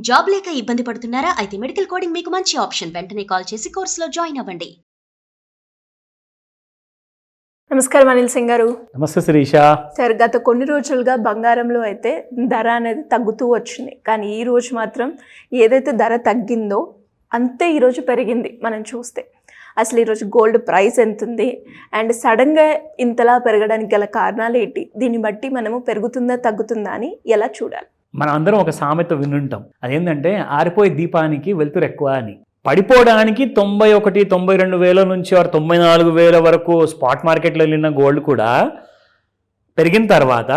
Job లేక ఇబ్బంది పడుతున్నారా? అయితే మెడికల్ కోడింగ్ మీకు మంచి ఆప్షన్. వెంటనే కాల్ చేసి కోర్సులో జాయిన్ అవ్వండి. నమస్కారం అనిల్ సింగ్ గారు. నమస్తే శిరీష. సార్, గత కొన్ని రోజులుగా బంగారంలో అయితే ధర అనేది తగ్గుతూ వచ్చింది, కానీ ఈ రోజు మాత్రం ఏదైతే ధర తగ్గిందో అంతే ఈరోజు పెరిగింది. మనం చూస్తే అసలు ఈరోజు గోల్డ్ ప్రైస్ ఎంత ఉంది అండ్ సడన్గా ఇంతలా పెరగడానికి గల కారణాలు ఏంటి, దీన్ని బట్టి మనము పెరుగుతుందా తగ్గుతుందా అని ఎలా చూడాలి? మనం అందరం ఒక సామెత వినుంటాం, అదేంటంటే ఆరిపోయే దీపానికి వెలుతురు ఎక్కువ అని. పడిపోవడానికి 91-92 వేల నుంచి 94,000 వరకు స్పాట్ మార్కెట్లో వెళ్ళిన గోల్డ్ కూడా పెరిగిన తర్వాత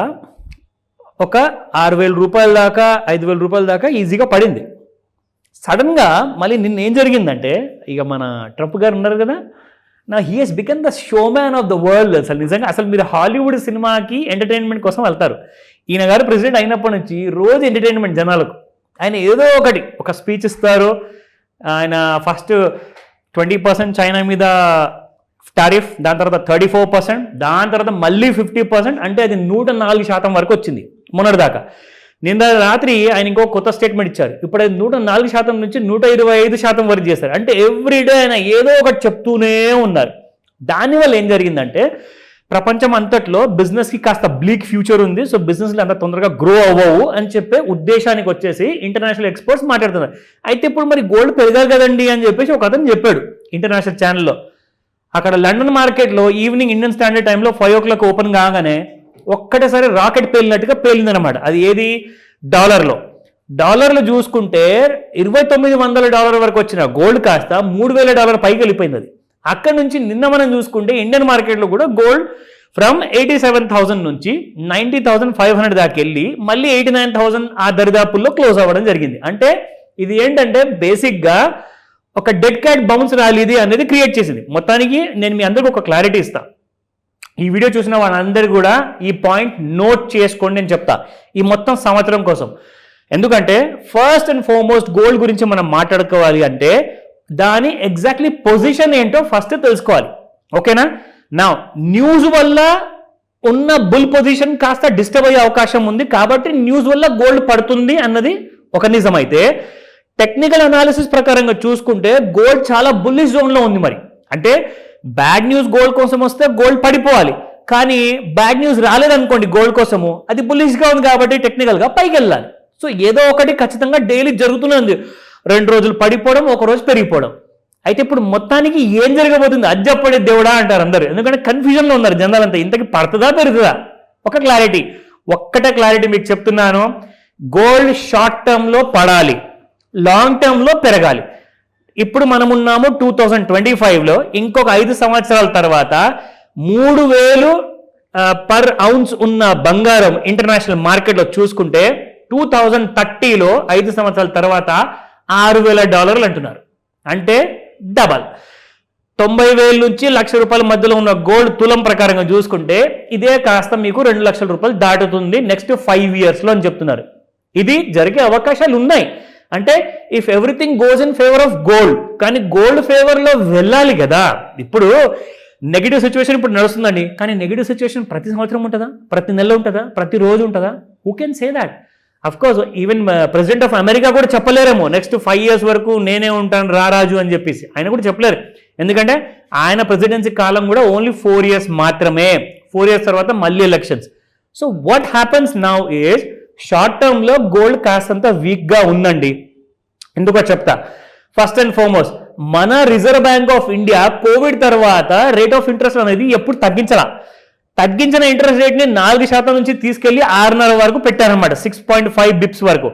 ఒక 6,000 రూపాయల దాకా 5,000 రూపాయల దాకా ఈజీగా పడింది. సడన్గా మళ్ళీ నిన్న ఏం జరిగిందంటే, ఇక మన ట్రంప్ గారు ఉన్నారు కదా, he has become the showman of the world. అసలు నిజంగా అసలు మీరు హాలీవుడ్ సినిమాకి ఎంటర్టైన్మెంట్ కోసం వెళ్తారు, ఈయన గారు ప్రెసిడెంట్ అయినప్పటి నుంచి రోజు ఎంటర్టైన్మెంట్ జనాలకు. ఆయన ఏదో ఒక స్పీచ్ ఇస్తారు. ఆయన ఫస్ట్ 20% చైనా మీద టారిఫ్, దాని తర్వాత 34%, దాని తర్వాత మళ్ళీ 50%, అంటే అది 104% వరకు వచ్చింది మొన్నటిదాకా. నిన్న రాత్రి ఆయన ఇంకో కొత్త స్టేట్మెంట్ ఇచ్చారు. ఇప్పుడు అది 104% నుంచి 125% వరకు చేశారు. అంటే ఎవ్రీడే ఆయన ఏదో ఒకటి చెప్తూనే ఉన్నారు. దానివల్ల ఏం జరిగిందంటే, ప్రపంచం అంతట్లో బిజినెస్కి కాస్త బ్లీక్ ఫ్యూచర్ ఉంది, సో బిజినెస్లు అంత తొందరగా గ్రో అవ్వవు అని చెప్పే ఉద్దేశానికి వచ్చేసి ఇంటర్నేషనల్ ఎక్స్పర్ట్స్ మాట్లాడుతున్నారు. అయితే ఇప్పుడు మరి గోల్డ్ పెరగాలి కదండి అని చెప్పేసి ఒక అతను చెప్పాడు ఇంటర్నేషనల్ ఛానల్లో. అక్కడ లండన్ మార్కెట్లో ఈవినింగ్ ఇండియన్ స్టాండర్డ్ టైంలో 5 o'clock ఓపెన్ కాగానే ఒక్కటేసారి రాకెట్ పేలినట్టుగా పేలిందనమాట. అది ఏది? డాలర్లో చూసుకుంటే $2,900 వరకు వచ్చిన గోల్డ్ కాస్త $3,000 పైకి వెళ్ళిపోయింది. అది అక్కడ నుంచి నిన్న మనం చూసుకుంటే ఇండియన్ మార్కెట్లో కూడా గోల్డ్ ఫ్రమ్ 87,000 నుంచి 90,500 దాకా వెళ్ళి మళ్ళీ 89,000 ఆ దరిదాపుల్లో క్లోజ్ అవ్వడం జరిగింది. అంటే ఇది ఏంటంటే బేసిక్గా ఒక డెడ్ క్యాట్ బౌన్స్ ర్యాలీది అనేది క్రియేట్ చేసింది. మొత్తానికి నేను మీ అందరికీ ఒక క్లారిటీ ఇస్తాను. ఈ వీడియో చూసిన వాళ్ళందరూ కూడా ఈ పాయింట్ నోట్ చేసుకోండి నేను చెప్తా, ఈ మొత్తం సంవత్సరం కోసం. ఎందుకంటే ఫస్ట్ అండ్ ఫార్మోస్ట్ గోల్డ్ గురించి మనం మాట్లాడుకోవాలి అంటే దాని ఎగ్జాక్ట్లీ పొజిషన్ ఏంటో ఫస్ట్ తెలుసుకోవాలి. ఓకేనా? నా న్యూస్ వల్ల ఉన్న బుల్ పొజిషన్ కాస్త డిస్టర్బ్ అయ్యే అవకాశం ఉంది, కాబట్టి న్యూస్ వల్ల గోల్డ్ పడుతుంది అన్నది ఒక నిజం. అయితే టెక్నికల్ అనాలిసిస్ ప్రకారంగా చూసుకుంటే గోల్డ్ చాలా బుల్లిష్ జోన్లో ఉంది. మరి అంటే బ్యాడ్ న్యూస్ గోల్డ్ కోసం వస్తే గోల్డ్ పడిపోవాలి, కానీ బ్యాడ్ న్యూస్ రాలేదనుకోండి గోల్డ్ కోసము, అది బుల్లిష్గా ఉంది కాబట్టి టెక్నికల్గా పైకి వెళ్ళాలి. సో ఏదో ఒకటి ఖచ్చితంగా డైలీ జరుగుతూనే ఉంది. 2 రోజులు పడిపోవడం, 1 రోజు పెరిగిపోవడం. అయితే ఇప్పుడు మొత్తానికి ఏం జరగబోతుంది అది చెప్పడే దేవుడా అంటారు అందరూ, ఎందుకంటే కన్ఫ్యూజన్లో ఉన్నారు జనాలంతా. ఇంతకీ పడుతుందా పెరుగుతుందా? ఒక్కటే క్లారిటీ మీకు చెప్తున్నాను. గోల్డ్ షార్ట్ టర్మ్లో పడాలి, లాంగ్ టర్మ్లో పెరగాలి. ఇప్పుడు మనం ఉన్నాము 2025లో. ఇంకొక 5 సంవత్సరాల తర్వాత 3,000 పర్ ఔన్స్ ఉన్న బంగారం ఇంటర్నేషనల్ మార్కెట్లో చూసుకుంటే 2030లో 5 సంవత్సరాల తర్వాత $6,000 అంటున్నారు. అంటే డబల్. 90,000 నుంచి ₹1,00,000 మధ్యలో ఉన్న గోల్డ్ తులం ప్రకారంగా చూసుకుంటే ఇదే కాస్త మీకు ₹2,00,000 దాటుతుంది నెక్స్ట్ 5 yearsలో అని చెప్తున్నారు. ఇది జరిగే అవకాశాలు ఉన్నాయి. అంటే if everything goes in favour of gold, కానీ గోల్డ్ ఫేవర్లో వెళ్ళాలి కదా. ఇప్పుడు నెగిటివ్ సిచ్యువేషన్ ఇప్పుడు నడుస్తుందండి, కానీ నెగిటివ్ సిచ్యువేషన్ ప్రతి సంవత్సరం ఉంటుందా? ప్రతి నెల ఉంటుందా? ప్రతి రోజు ఉంటుందా? Who can say that? Of course even president of America కూడా చెప్పలేరేమో నెక్స్ట్ 5 years వరకు నేనే ఉంటాను రారాజు అని చెప్పేసి. ఆయన కూడా చెప్పలేరు, ఎందుకంటే ఆయన ప్రెసిడెన్సీ కాలం కూడా ఓన్లీ 4 years మాత్రమే. 4 years తర్వాత మళ్ళీ elections. So what happens now is short టర్మ్లో గోల్డ్ కాస్తంత వీక్గా ఉందండి. ఎందుకో చెప్తా. ఫస్ట్ అండ్ ఫార్మోస్ట్, మన reserve bank of India Covid తర్వాత రేట్ ఆఫ్ ఇంట్రెస్ట్ అనేది ఎప్పుడు తగ్గించిన ఇంట్రెస్ట్ రేట్ని 4% నుంచి తీసుకెళ్లి 6.5 వరకు పెట్టారనమాట, 6.5 bips వరకు.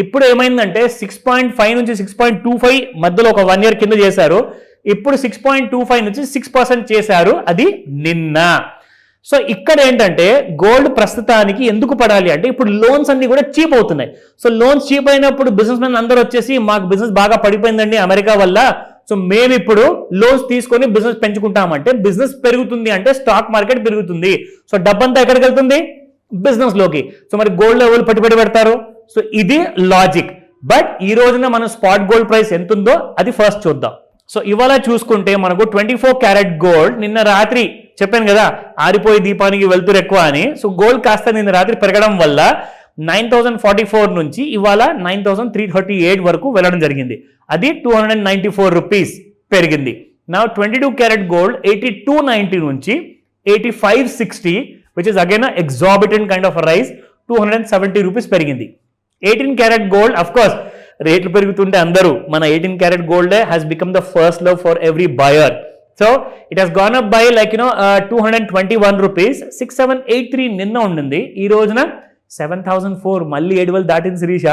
ఇప్పుడు ఏమైందంటే 6.5 నుంచి 6.25 మధ్యలో ఒక 1 year కింద చేశారు. ఇప్పుడు 6.25 నుంచి 6% చేశారు, అది నిన్న. సో ఇక్కడ ఏంటంటే గోల్డ్ ప్రస్తుతానికి ఎందుకు పడాలి అంటే ఇప్పుడు లోన్స్ అన్ని కూడా చీప్ అవుతున్నాయి. సో లోన్స్ చీప్ అయినప్పుడు బిజినెస్ మెన్ అందరూ వచ్చేసి మాకు బిజినెస్ బాగా పడిపోయిందండి అమెరికా వల్ల, సో మేము ఇప్పుడు లోన్స్ తీసుకొని బిజినెస్ పెంచుకుంటామంటే బిజినెస్ పెరుగుతుంది అంటే స్టాక్ మార్కెట్ పెరుగుతుంది. సో డబ్బంతా ఎక్కడికి వెళ్తుంది? బిజినెస్ లోకి. సో మరి గోల్డ్ ఎవరు పెట్టుబడి పెడతారు? సో ఇది లాజిక్. బట్ ఈ రోజున మనం స్పాట్ గోల్డ్ ప్రైస్ ఎంత ఉందో అది ఫస్ట్ చూద్దాం. సో ఇవాళ చూసుకుంటే మనకు 24 క్యారెట్ గోల్డ్ నిన్న రాత్రి చెప్పాను కదా ఆరిపోయే దీపానికి వెళ్తురు ఎక్కువ అని. సో గోల్డ్ కాస్త నిన్న రాత్రి పెరగడం వల్ల 9,044 నుంచి ఇవాళ 9,338 వరకు వెళ్ళడం జరిగింది. అది 294 రూపీస్ పెరిగింది. నా 22 క్యారెట్ గోల్డ్ 8290 నుంచి 8560, which is again exorbitant kind of rise, 270 rupees పెరిగింది. 18 క్యారెట్ గోల్డ్, అఫ్ కోర్స్ రేట్లు పెరుగుతుంటే అందరూ మన 18 carat gold has become the first love for every buyer. So it has gone up by 221 rupees. 6783 నిన్న ఉండింది, ఈ రోజున 7004, మళ్ళీ 7,000 దాటింది శిరీష.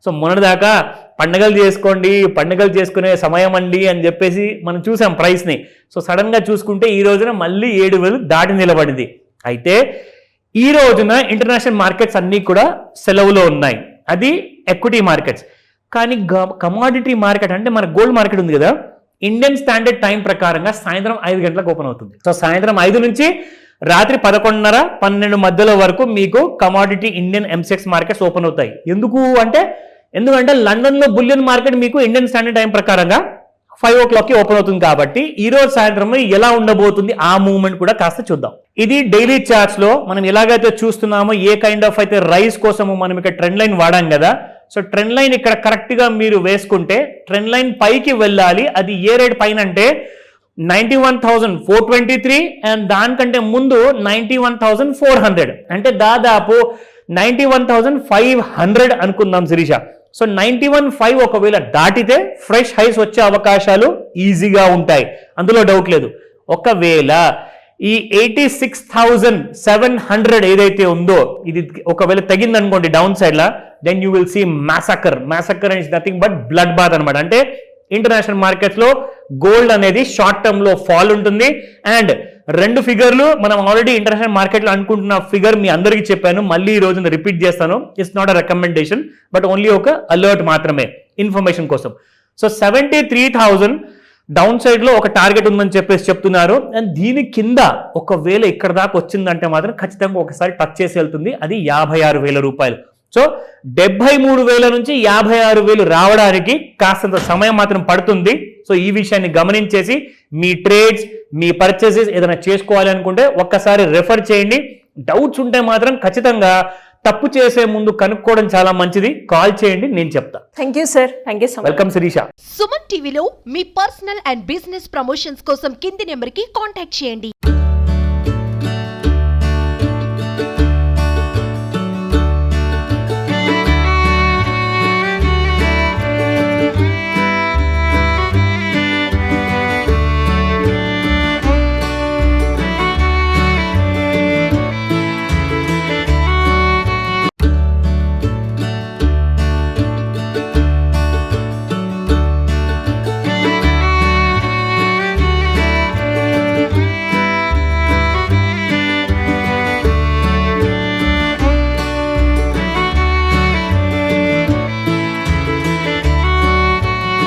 సో మొన్నటిదాకా పండగలు చేసుకోండి, పండగలు చేసుకునే సమయం అండి అని చెప్పేసి మనం చూసాం ప్రైస్ని. సో సడన్ గా చూసుకుంటే ఈ రోజున మళ్ళీ 7,000 దాటి నిలబడింది. అయితే ఈ రోజున ఇంటర్నేషనల్ మార్కెట్స్ అన్నీ కూడా సెలవులో ఉన్నాయి, అది ఎక్విటీ మార్కెట్స్. కానీ కమాడిటీ మార్కెట్ అంటే మన గోల్డ్ మార్కెట్ ఉంది కదా, ఇండియన్ స్టాండర్డ్ టైం ప్రకారంగా సాయంత్రం 5 గంటలకు ఓపెన్ అవుతుంది. సో సాయంత్రం 5 నుంచి రాత్రి 11:30, 12 మధ్యలో వరకు మీకు commodity Indian MCX markets open అవుతాయి. ఎందుకంటే లండన్లో బులియన్ మార్కెట్ మీకు ఇండియన్ స్టాండర్డ్ టైం ప్రకారంగా 5 o'clock ఓపెన్ అవుతుంది. కాబట్టి ఈ రోజు సాయంత్రం ఎలా ఉండబోతుంది ఆ మూవ్మెంట్ కూడా కాస్త చూద్దాం. ఇది డైలీ చార్ట్స్ లో మనం ఎలాగైతే చూస్తున్నామో ఏ కైండ్ ఆఫ్ అయితే రైస్ కోసము మనం ఇక్కడ ట్రెండ్ లైన్ వాడాం కదా. సో ట్రెండ్ లైన్ ఇక్కడ కరెక్ట్ గా మీరు వేసుకుంటే ట్రెండ్ లైన్ పైకి వెళ్ళాలి. అది ఏ రేట్ పైన అంటే 91,423 అండ్ దానికంటే ముందు 91,400, అంటే దాదాపు 91,500 అనుకుందాం శిరీష. సో 91,500 ఒకవేళ దాటితే ఫ్రెష్ హైస్ వచ్చే అవకాశాలు ఈజీగా ఉంటాయి, అందులో డౌట్ లేదు. ఒకవేళ ఈ 86,700 ఏదైతే ఉందో ఇది ఒకవేళ తగిందనుకోండి డౌన్ సైడ్ లా, then you will see massacre is nothing but blood bath అనమాట. అంటే ఇంటర్నేషనల్ మార్కెట్స్ లో గోల్డ్ అనేది షార్ట్ టర్మ్ లో ఫాల్ ఉంటుంది. అండ్ 2 ఫిగర్లు మనం ఆల్రెడీ ఇంటర్నేషనల్ మార్కెట్ లో అనుకుంటున్న ఫిగర్ మీ అందరికీ చెప్పాను, మళ్ళీ ఈ రోజున రిపీట్ చేస్తాను. It's not a recommendation but only ఒక అలర్ట్ మాత్రమే, ఇన్ఫర్మేషన్ కోసం. సో 73,000 డౌన్ సైడ్ లో ఒక టార్గెట్ ఉందని చెప్పేసి చెప్తున్నారు. అండ్ దీని కింద ఒకవేళ ఇక్కడ దాకా వచ్చిందంటే మాత్రం ఖచ్చితంగా ఒకసారి టచ్ చేసి వెళ్తుంది, అది 56,000 రూపాయలు. సో 73,000 నుంచి 56,000 రావడానికి కాస్తంత సమయం మాత్రం పడుతుంది. సో ఈ విషయాన్ని గమనించేసి మీ ట్రేడ్స్, మీ పర్చేసెస్ ఏదైనా చేసుకోవాలి అనుకుంటే ఒక్కసారి రెఫర్ చేయండి. డౌట్స్ ఉంటే మాత్రం ఖచ్చితంగా తప్పు చేసే ముందు కనుక్కోవడం చాలా మంచిది. కాల్ చేయండి, నేను చెప్తా. Thank you sir, thank you so much. Welcome Shirisha. Suman టీవీలో మీ పర్సనల్ అండ్ బిజినెస్ ప్రమోషన్స్ కోసం కింది నెంబర్కి కాంటాక్ట్ చేయండి.